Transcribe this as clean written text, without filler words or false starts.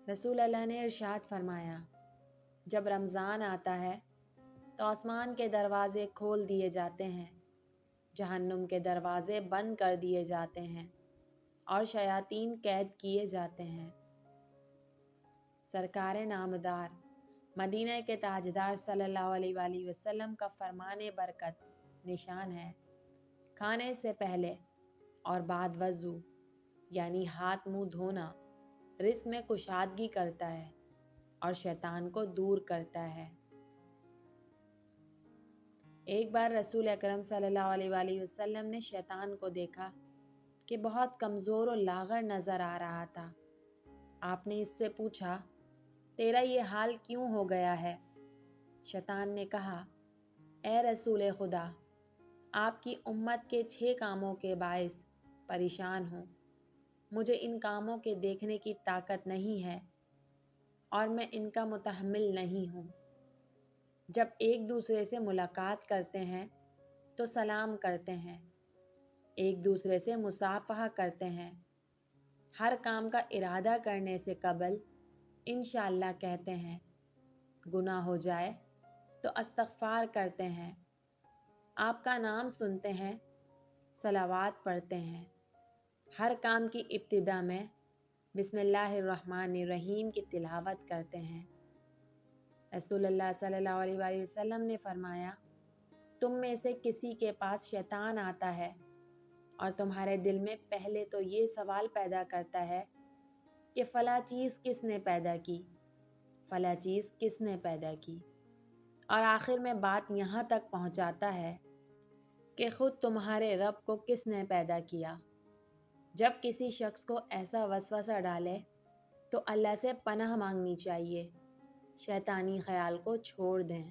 رسول اللہ نے ارشاد فرمایا، جب رمضان آتا ہے تو آسمان کے دروازے کھول دیے جاتے ہیں، جہنم کے دروازے بند کر دیے جاتے ہیں اور شیاطین قید کیے جاتے ہیں۔ سرکار نامدار مدینہ کے تاجدار صلی اللہ علیہ وآلہ وسلم کا فرمان برکت نشان ہے، کھانے سے پہلے اور بعد وضو یعنی ہاتھ منہ دھونا رزق میں کشادگی کرتا ہے اور شیطان کو دور کرتا ہے۔ ایک بار رسول اکرم صلی اللہ علیہ وآلہ وسلم نے شیطان کو دیکھا کہ بہت کمزور و لاغر نظر آ رہا تھا۔ آپ نے اس سے پوچھا، تیرا یہ حال کیوں ہو گیا ہے؟ شیطان نے کہا، اے رسول خدا، آپ کی امت کے 6 کاموں کے باعث پریشان ہوں۔ مجھے ان کاموں کے دیکھنے کی طاقت نہیں ہے اور میں ان کا متحمل نہیں ہوں۔ جب ایک دوسرے سے ملاقات کرتے ہیں تو سلام کرتے ہیں، ایک دوسرے سے مصافحہ کرتے ہیں، ہر کام کا ارادہ کرنے سے قبل انشاءاللہ کہتے ہیں، گناہ ہو جائے تو استغفار کرتے ہیں، آپ کا نام سنتے ہیں، صلوات پڑھتے ہیں، ہر کام کی ابتدا میں بسم اللہ الرحمن الرحیم کی تلاوت کرتے ہیں۔ رسول اللہ صلی اللہ علیہ وآلہ وسلم نے فرمایا، تم میں سے کسی کے پاس شیطان آتا ہے اور تمہارے دل میں پہلے تو یہ سوال پیدا کرتا ہے کہ فلاں چیز کس نے پیدا کی، فلاں چیز کس نے پیدا کی، اور آخر میں بات یہاں تک پہنچاتا ہے کہ خود تمہارے رب کو کس نے پیدا کیا۔ جب کسی شخص کو ایسا وسوسہ ڈالے تو اللہ سے پناہ مانگنی چاہیے، شیطانی خیال کو چھوڑ دیں۔